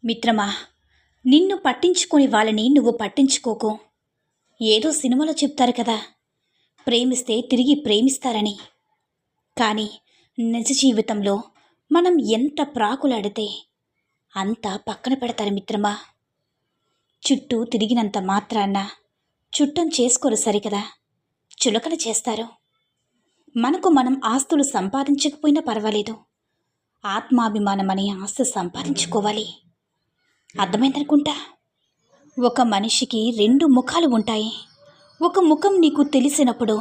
మిత్రమా, నిన్ను పట్టించుకొని వాళ్ళని నువ్వు పట్టించుకోకు. ఏదో సినిమాలో చెప్తారు కదా, ప్రేమిస్తే తిరిగి ప్రేమిస్తారని. కానీ నిజ జీవితంలో మనం ఎంత ప్రాకులాడితే అంత పక్కన పెడతారు మిత్రమా. చుట్టూ తిరిగినంత మాత్రాన చుట్టం చేసుకోరు సరికదా, చులకన చేస్తారు. మనకు మనం ఆస్తులు సంపాదించకపోయినా పర్వాలేదు, ఆత్మాభిమానం అనే ఆస్తి సంపాదించుకోవాలి. అర్థమైందనుకుంటా. ఒక మనిషికి రెండు ముఖాలు ఉంటాయి. ఒక ముఖం నీకు తెలిసినప్పుడు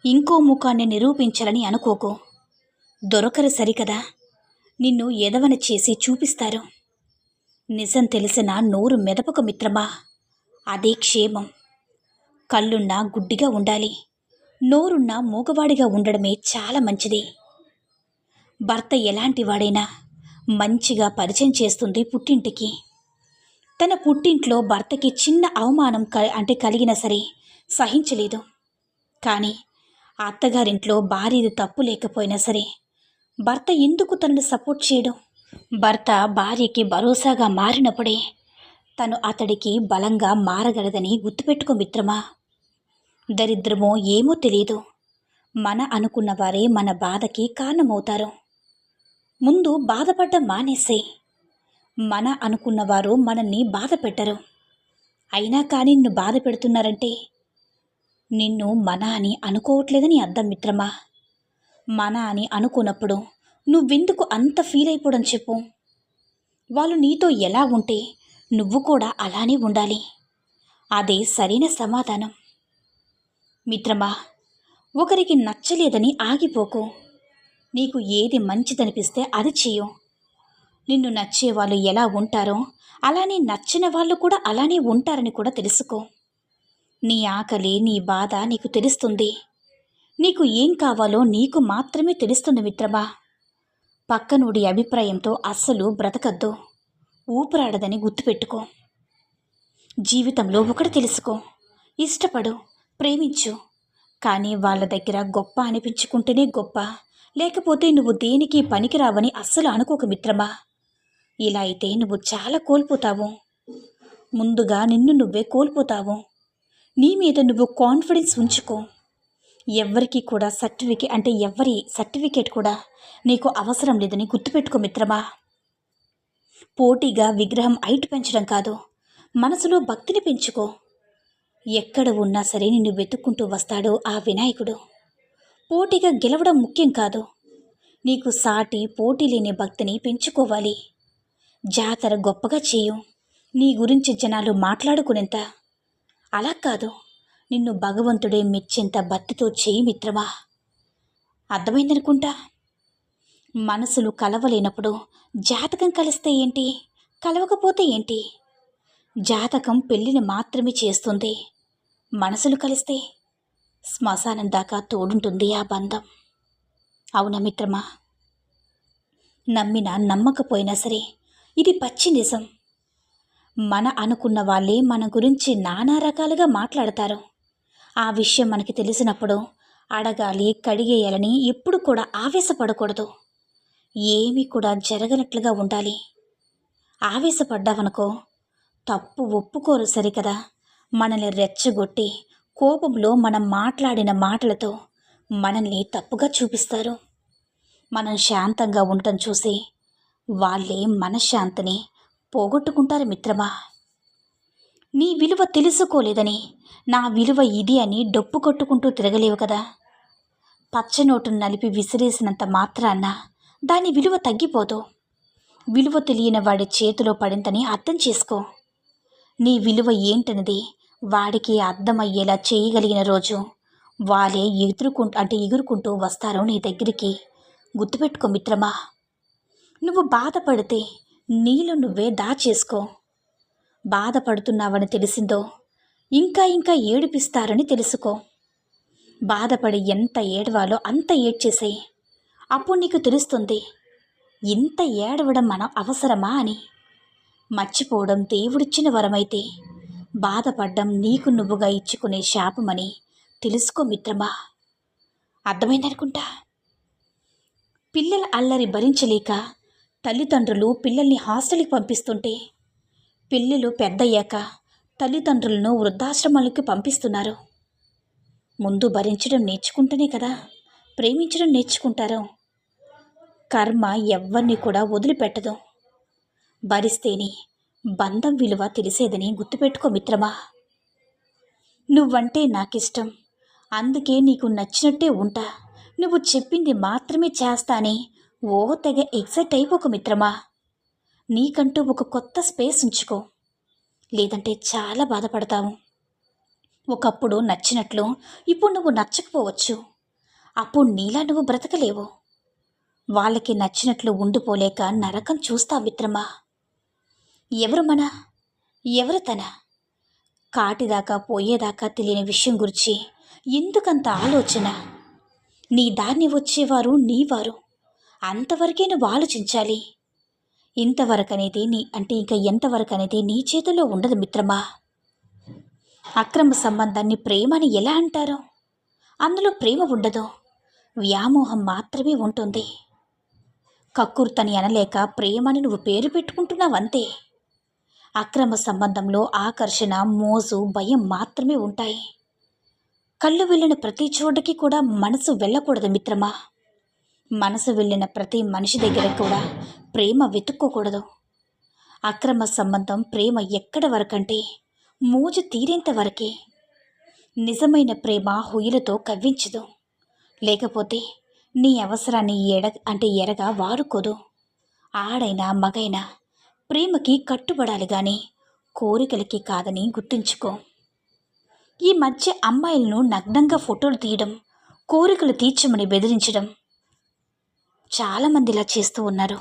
ఇంకో ముఖాన్ని నిరూపించాలని అనుకోకు. దొరకరు సరికదా, నిన్ను ఎదవన చేసి చూపిస్తారు. నిజం తెలిసిన నోరు మెదపక మిత్రమా, అదే క్షేమం. కళ్ళున్నా గుడ్డిగా ఉండాలి, నోరున్నా మూగవాడిగా ఉండడమే చాలా మంచిది. భర్త ఎలాంటి వాడైనా మంచిగా పరిచయం చేస్తుంది పుట్టింటికి. తన పుట్టింట్లో భర్తకి చిన్న అవమానం కలిగినా సరే సహించలేదు. కానీ అత్తగారింట్లో భార్యది తప్పు లేకపోయినా సరే భర్త ఎందుకు తనను సపోర్ట్ చేయడం? భర్త భార్యకి భరోసాగా మారినప్పుడే తను అతడికి బలంగా మారగలదని గుర్తుపెట్టుకో మిత్రమా. దరిద్రమో ఏమో తెలియదు, మన అనుకున్న వారే మన బాధకి కారణమవుతారు. ముందు బాధపడ్డం మానేసే. మన అనుకున్నవారు మనల్ని బాధ పెట్టరు. అయినా కానీ నిన్ను బాధ పెడుతున్నారంటే నిన్ను మన అని అనుకోవట్లేదని అర్థం మిత్రమా. మన అని అనుకున్నప్పుడు నువ్వెందుకు అంత ఫీల్ అయిపోవడం చెప్పు. వాళ్ళు నీతో ఎలా ఉంటే నువ్వు కూడా అలానే ఉండాలి. అదే సరైన సమాధానం. మిత్రమా, ఒకరికి నచ్చలేదని ఆగిపోకు. నీకు ఏది మంచిదనిపిస్తే అది చెయ్యు. నిన్ను నచ్చేవాళ్ళు ఎలా ఉంటారో అలానే నచ్చిన వాళ్ళు కూడా అలానే ఉంటారని కూడా తెలుసుకో. నీ ఆకలి, నీ బాధ నీకు తెలుస్తుంది. నీకు ఏం కావాలో నీకు మాత్రమే తెలుస్తుంది మిత్రమా. పక్కనుడి అభిప్రాయంతో అస్సలు బ్రతకద్దు, ఊపిరాడదని గుర్తుపెట్టుకో. జీవితంలో ఒకటి తెలుసుకో, ఇష్టపడు, ప్రేమించు. కానీ వాళ్ళ దగ్గర గొప్ప అనిపించుకుంటేనే గొప్ప, లేకపోతే నువ్వు దేనికి పనికిరావని అస్సలు అనుకోక మిత్రమా. ఇలా అయితే నువ్వు చాలా కోల్పోతావు. ముందుగా నిన్ను నువ్వే కోల్పోతావు. నీ మీద నువ్వు కాన్ఫిడెన్స్ ఉంచుకో. ఎవ్వరికి కూడా ఎవరి సర్టిఫికేట్ కూడా నీకు అవసరం లేదని గుర్తుపెట్టుకో మిత్రమా. పోటీగా విగ్రహం హైట్ పెంచడం కాదు, మనసులో భక్తిని పెంచుకో. ఎక్కడ ఉన్నా సరే నిన్ను వెతుక్కుంటూ వస్తాడు ఆ వినాయకుడు. పోటీగా గెలవడం ముఖ్యం కాదు, నీకు సాటి పోటీ లేని భక్తిని పెంచుకోవాలి. జాతర గొప్పగా చేయు, నీ గురించి జనాలు మాట్లాడుకునేంత. అలా కాదు, నిన్ను భగవంతుడే మెచ్చేంత భక్తితో చేయి మిత్రమా. అర్థమైందనుకుంటా. మనసులు కలవలేనప్పుడు జాతకం కలిస్తే ఏంటి, కలవకపోతే ఏంటి? జాతకం పెళ్ళిని మాత్రమే చేస్తుంది. మనసులు కలిస్తే శ్మశానం దాకా తోడుంటుంది ఆ బంధం. అవునా మిత్రమా? నమ్మినా నమ్మకపోయినా సరే ఇది పచ్చి నిజం. మన అనుకున్న వాళ్ళే మన గురించి నానా రకాలుగా మాట్లాడతారు. ఆ విషయం మనకి తెలిసినప్పుడు అడగాలి, కడిగేయాలని ఎప్పుడు కూడా ఆవేశపడకూడదు. ఏమీ కూడా జరగనట్లుగా ఉండాలి. ఆవేశపడ్డావనుకో తప్పు ఒప్పుకోరు సరికదా. మనల్ని రెచ్చగొట్టి కోపంలో మనం మాట్లాడిన మాటలతో మనల్ని తప్పుగా చూపిస్తారు. మనం శాంతంగా ఉండటం చూసి వాళ్ళే మనశ్శాంతిని పోగొట్టుకుంటారు మిత్రమా. నీ విలువ తెలుసుకోలేదని నా విలువ ఇది అని డొప్పు కొట్టుకుంటూ తిరగలేవు కదా. పచ్చనోటును నలిపి విసిరేసినంత మాత్రాన దాని విలువ తగ్గిపోదు. విలువ తెలియని వాడి చేతిలో పడిందని అర్థం చేసుకో. నీ విలువ ఏంటన్నది వాడికి అర్థమయ్యేలా చేయగలిగిన రోజు వాళ్ళే ఎగురుకుంటూ వస్తారు నీ దగ్గరికి. గుర్తుపెట్టుకో మిత్రమా. నువ్వు బాధపడితే నీలో నువ్వే దాచేసుకో. బాధపడుతున్నావని తెలిసిందో ఇంకా ఏడిపిస్తారని తెలుసుకో. బాధపడి ఎంత ఏడవాలో అంత ఏడ్చేసేయి. అప్పుడు నీకు తెలుస్తుంది ఇంత ఏడవడం మనం అవసరమా అని. మర్చిపోవడం దేవుడిచ్చిన వరమైతే బాధపడ్డం నీకు నువ్వుగా ఇచ్చుకునే శాపమని తెలుసుకో మిత్రమా. అర్థమైందనుకుంటా. పిల్లల అల్లరి భరించలేక తల్లిదండ్రులు పిల్లల్ని హాస్టల్కి పంపిస్తుంటే పిల్లలు పెద్దయ్యాక తల్లిదండ్రులను వృద్ధాశ్రమాలకు పంపిస్తున్నారు. ముందు భరించడం నేర్చుకుంటేనే కదా ప్రేమించడం నేర్చుకుంటారు. కర్మ ఎవ్వరిని కూడా వదిలిపెట్టదు. భరిస్తేనే బంధం విలువ తెలిసేదని గుర్తుపెట్టుకో మిత్రమా. నువ్వంటే నాకిష్టం, అందుకే నీకు నచ్చినట్టే ఉంటా, నువ్వు చెప్పింది మాత్రమే చేస్తాని ఓ తెగ ఎగ్జైట్ అయిపోకు మిత్రమా. నీకంటూ ఒక కొత్త స్పేస్ ఉంచుకో, లేదంటే చాలా బాధపడతావు. ఒకప్పుడు నచ్చినట్లు ఇప్పుడు నువ్వు నచ్చకపోవచ్చు. అప్పుడు నీలా నువ్వు బ్రతకలేవు. వాళ్ళకి నచ్చినట్లు ఉండిపోలేక నరకం చూస్తావు మిత్రమా. ఎవరు మన, ఎవరు తన, కాటిదాకా పోయేదాకా తెలియని విషయం గురించి ఎందుకంత ఆలోచన? నీ దాన్ని వచ్చేవారు నీవారు, అంతవరకే నువ్వు ఆలోచించాలి. ఇంతవరకు అనేది ఇంకా ఎంతవరకు అనేది నీ చేతిలో ఉండదు మిత్రమా. అక్రమ సంబంధాన్ని ప్రేమ అని ఎలా అంటారు? అందులో ప్రేమ ఉండదు, వ్యామోహం మాత్రమే ఉంటుంది. కక్కుర్తని అనలేక ప్రేమని నువ్వు పేరు పెట్టుకుంటున్నావంతే. అక్రమ సంబంధంలో ఆకర్షణ, మోజు, భయం మాత్రమే ఉంటాయి. కళ్ళు వెళ్ళిన ప్రతి చోటకి కూడా మనసు వెళ్ళకూడదు మిత్రమా. మనసు వెళ్ళిన ప్రతి మనిషి దగ్గర కూడా ప్రేమ వెతుక్కోకూడదు. అక్రమ సంబంధం ప్రేమ ఎక్కడి వరకంటే మోజు తీరేంత వరకే. నిజమైన ప్రేమ హుయిలతో కవ్వించదు, లేకపోతే నీ అవసరాన్ని ఎరగా వాడుకోదు. ఆడైనా మగైనా ప్రేమకి కట్టుబడాలి కానీ కోరికలకి కాదని గుర్తుంచుకో. ఈ మధ్య అమ్మాయిలను నగ్నంగా ఫోటోలు తీయడం, కోరికలు తీర్చమని బెదిరించడం చాలామంది ఇలా చేస్తూ ఉన్నారు.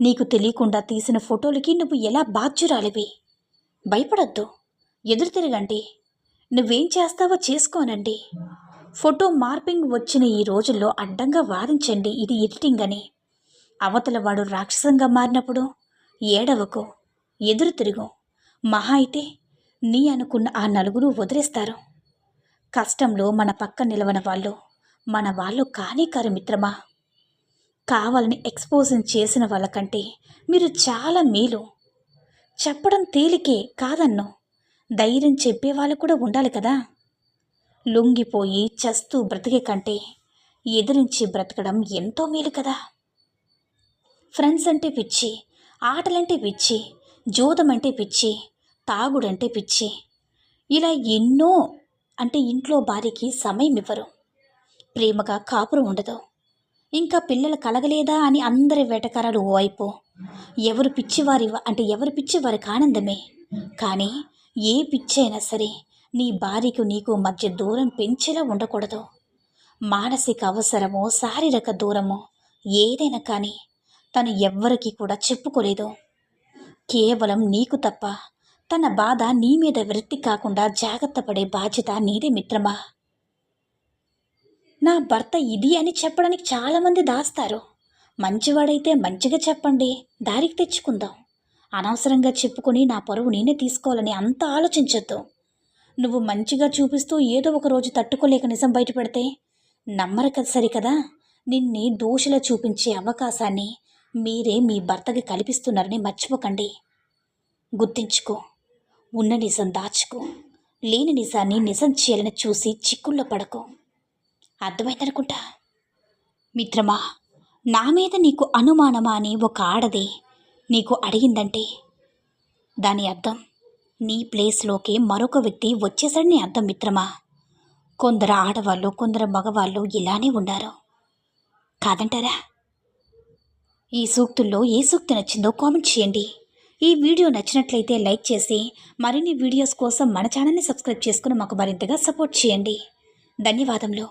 నీకు తెలియకుండా తీసిన ఫోటోలకి నువ్వు ఎలా బాధ్యురాలివి. భయపడద్దు, ఎదురు తిరగండి, నువ్వేం చేస్తావో చేసుకోనండి. ఫోటో మార్పింగ్ వచ్చిన ఈ రోజుల్లో అడ్డంగా వాదించండి ఇది ఎడిటింగ్ అని. అవతల వాడు రాక్షసంగా మారినప్పుడు ఏడవకు, ఎదురు తిరుగు. మహా అయితే నీ అనుకున్న ఆ నలుగురు వదిలేస్తారు. కష్టంలో మన పక్క నిలవని వాళ్ళు మన వాళ్ళు కానీ కారు మిత్రమా. కావాలని ఎక్స్పోజింగ్ చేసిన వాళ్ళకంటే మీరు చాలా మేలు. చెప్పడం తేలికే కాదన్ను, ధైర్యం చెప్పేవాళ్ళు కూడా ఉండాలి కదా. లొంగిపోయి చస్తూ బ్రతికే కంటే ఎదిరించి బ్రతకడం ఎంతో మేలు కదా. ఫ్రెండ్స్ అంటే పిచ్చి, ఆటలంటే పిచ్చి, జోదం అంటే పిచ్చి, తాగుడంటే పిచ్చి, ఇలా ఎన్నో అంటే ఇంట్లో భార్యకి సమయం ఇవ్వరు. ప్రేమగా కాపురం ఉండదు. ఇంకా పిల్లలు కలగలేదా అని అందరి వేటకారాలు ఓవైపు. ఎవరు పిచ్చివారికి ఆనందమే. కానీ ఏ పిచ్చైనా సరే నీ భార్యకు నీకు మధ్య దూరం పెంచేలా ఉండకూడదు. మానసిక అవసరమో శారీరక దూరమో ఏదైనా కానీ తను ఎవ్వరికీ కూడా చెప్పుకోలేదు. కేవలం నీకు తప్ప తన బాధ నీ మీద వృత్తి కాకుండా జాగ్రత్త పడే బాధ్యత నీదే మిత్రమా. నా భర్త ఇది అని చెప్పడానికి చాలామంది దాస్తారు. మంచివాడైతే మంచిగా చెప్పండి, దారికి తెచ్చుకుందాం. అనవసరంగా చెప్పుకొని నా పరువు నేనే తీసుకోవాలని అంత ఆలోచించొద్దు. నువ్వు మంచిగా చూపిస్తూ ఏదో ఒక రోజు తట్టుకోలేక నిజం బయటపెడితే నమ్మరు కదా. సరికదా, నిన్నే దోషులా చూపించే అవకాశాన్ని మీరే మీ భర్తకి కల్పిస్తున్నారని మర్చిపోకండి. గుర్తించుకో, ఉన్న నిజం దాచుకో, లేని నిజాన్ని నిజం చేయాలని చూసి చిక్కుల్లో పడకో. అర్థమైందనుకుంటా మిత్రమా. నా మీద నీకు అనుమానమా అని ఒక ఆడది నీకు అడిగిందంటే దాని అర్థం నీ ప్లేస్లోకి మరొక వ్యక్తి వచ్చేసడని అర్థం మిత్రమా. కొందరు ఆడవాళ్ళు, కొందరు మగవాళ్ళు ఇలానే ఉన్నారు కాదంటారా? ఈ సూక్తుల్లో ఏ సూక్తి నచ్చిందో కామెంట్ చేయండి. ఈ వీడియో నచ్చినట్లయితే లైక్ చేసి మరిన్ని వీడియోస్ కోసం మన ఛానల్ని సబ్స్క్రైబ్ చేసుకుని మాకు మరింతగా సపోర్ట్ చేయండి. ధన్యవాదములు.